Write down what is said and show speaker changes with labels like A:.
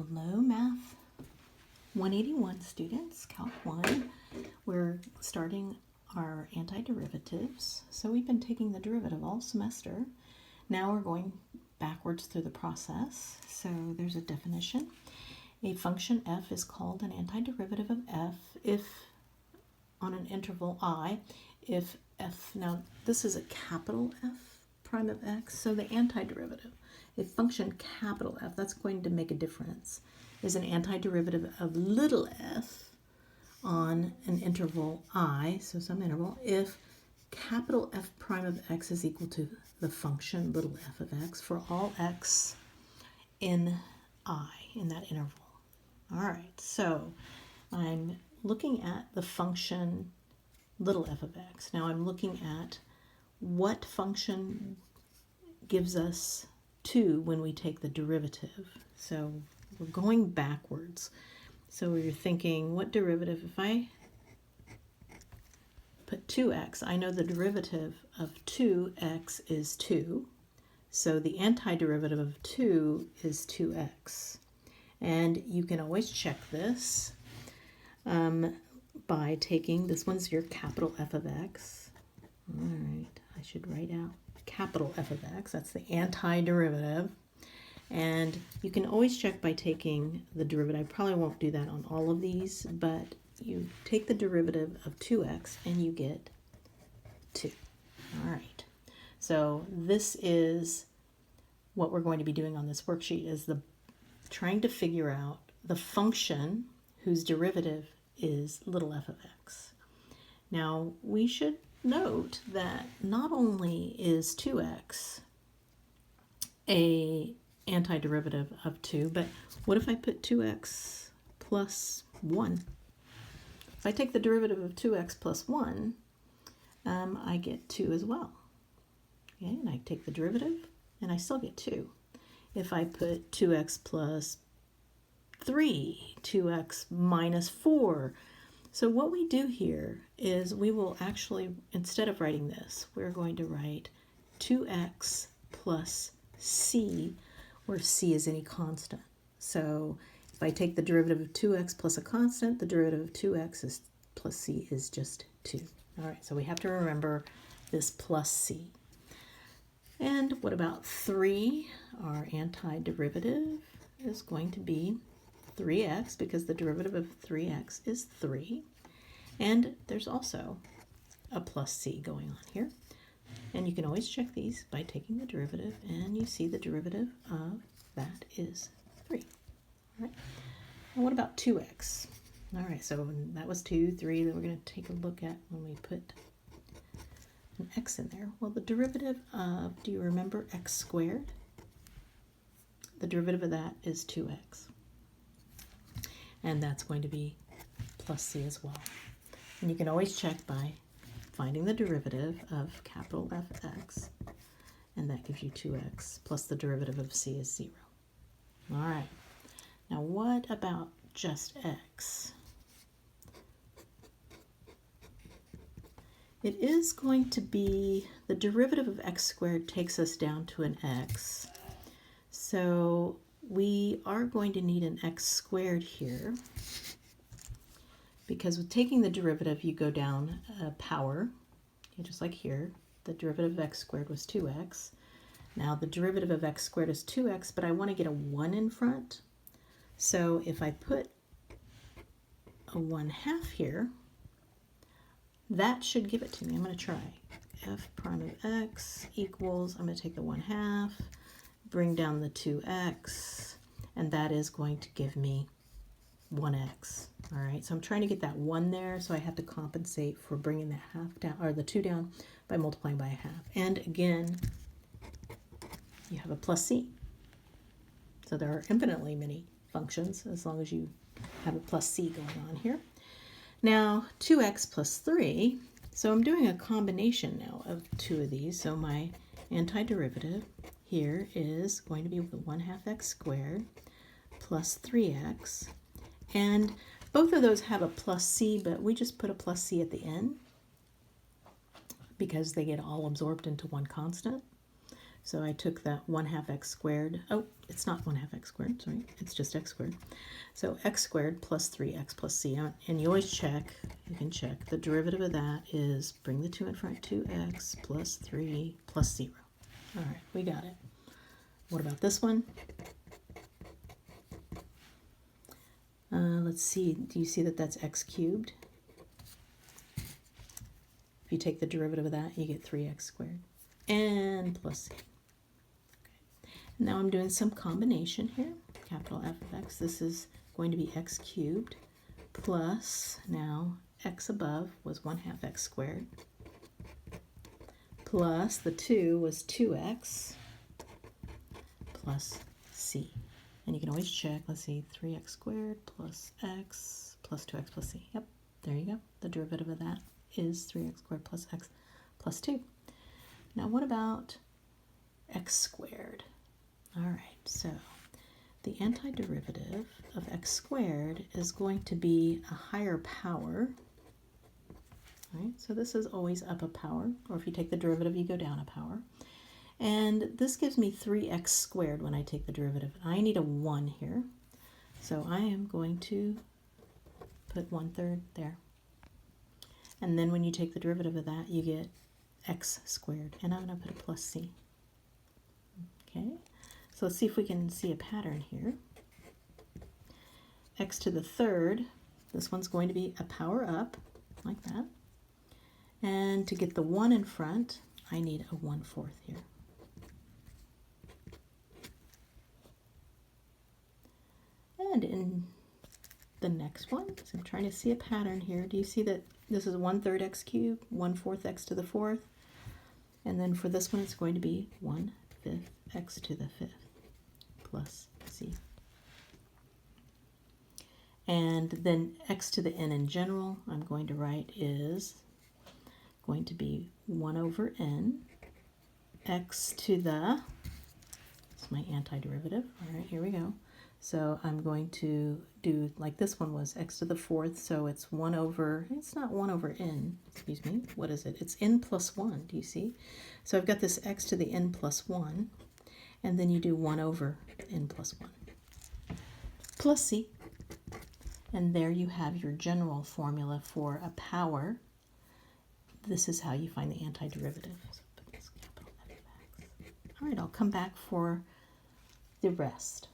A: Hello, Math 181 students, Calc 1. We're starting our antiderivatives. So we've been taking the derivative all semester. Now we're going backwards through the process. So there's a definition. A function f is called an antiderivative of f if on an interval I, if f, now this is a capital F prime of x, so the antiderivative, a function capital F, that's going to make a difference, is an antiderivative of little f on an interval I, so some interval, if capital F prime of x is equal to the function little f of x for all x in I, in that interval. All right, so I'm looking at the function little f of x. Now I'm looking at what function gives us 2 when we take the derivative. So we're going backwards. So you're thinking, what derivative? If I put 2x, I know the derivative of 2x is 2. So the antiderivative of 2 is 2x. And you can always check this by taking, this one's your capital F of x. All right, I should write out capital F of x, that's the antiderivative. And you can always check by taking the derivative. I probably won't do that on all of these, but you take the derivative of 2x and you get 2. All right, so this is what we're going to be doing on this worksheet, is trying to figure out the function whose derivative is little f of x. Now we should note that not only is 2x a antiderivative of 2, but what if I put 2x plus 1? If I take the derivative of 2x plus 1, I get 2 as well. Okay, and I take the derivative and I still get 2. If I put 2x plus 3, 2x minus 4. So what we do here is we will actually, instead of writing this, we're going to write 2x plus c, where c is any constant. So if I take the derivative of 2x plus a constant, the derivative of 2x plus c is just 2. All right, so we have to remember this plus c. And what about 3? Our antiderivative is going to be 3x, because the derivative of 3x is 3. And there's also a plus c going on here. And you can always check these by taking the derivative, and you see the derivative of that is 3. All right. And what about 2x? All right, so that was 2, 3 that we're going to take a look at when we put an x in there. Well, the derivative of, do you remember x squared? The derivative of that is 2x. And that's going to be plus c as well. And you can always check by finding the derivative of capital Fx, and that gives you 2x, plus the derivative of c is 0. All right, now what about just x? It is going to be, the derivative of x squared takes us down to an x. So we are going to need an x squared here, because with taking the derivative, you go down a power, okay, just like here. The derivative of x squared was 2x. Now the derivative of x squared is 2x, but I want to get a 1 in front. So if I put a 1/2 here, that should give it to me. I'm going to try f prime of x equals, I'm going to take the 1/2, bring down the 2x, and that is going to give me 1x. All right, so I'm trying to get that 1 there, so I have to compensate for bringing that half down, or the 2 down, by multiplying by a half. And again, you have a plus c. So there are infinitely many functions as long as you have a plus c going on here. Now 2x plus 3, so I'm doing a combination now of 2 of these. So my antiderivative here is going to be the 1/2 x squared plus 3x. And both of those have a plus c, but we just put a plus c at the end because they get all absorbed into one constant. So I took that 1/2 x squared. Oh, it's not 1/2 x squared, sorry. It's just x squared. So x squared plus 3x plus c. And you always check, you can check, the derivative of that is bring the 2 in front, 2x plus 3 plus 0. All right, we got it. What about this one? Let's see, do you see that that's x cubed? If you take the derivative of that, you get 3x squared and plus c. Okay. Now I'm doing some combination here, capital F of x. This is going to be x cubed plus, now x above was 1/2 x squared, plus the 2 was 2x plus c. And you can always check, let's see, 3x squared plus x plus 2x plus c. Yep, there you go. The derivative of that is 3x squared plus x plus 2. Now what about x squared? All right, so the antiderivative of x squared is going to be a higher power. All right, so this is always up a power, or if you take the derivative, you go down a power. And this gives me 3x squared when I take the derivative. I need a 1 here, so I am going to put 1/3 there. And then when you take the derivative of that, you get x squared, and I'm going to put a plus c. Okay, so let's see if we can see a pattern here. X to the 3rd, this one's going to be a power up, like that. And to get the 1 in front, I need a 1/4 here. And in the next one, so I'm trying to see a pattern here. Do you see that this is 1/3 x cubed, 1/4 x to the 4th? And then for this one, it's going to be 1/5 x to the 5th plus c. And then x to the n in general, I'm going to write is going to be 1/n, x to the, it's my antiderivative. All right, here we go. So I'm going to do, like this one was, x to the 4th, so it's it's not 1/n, excuse me, what is it? It's n plus 1, do you see? So I've got this x to the n plus 1, and then you do 1/n plus 1, plus c. And there you have your general formula for a power. This is how you find the antiderivative. So put this capital F of x. All right, I'll come back for the rest.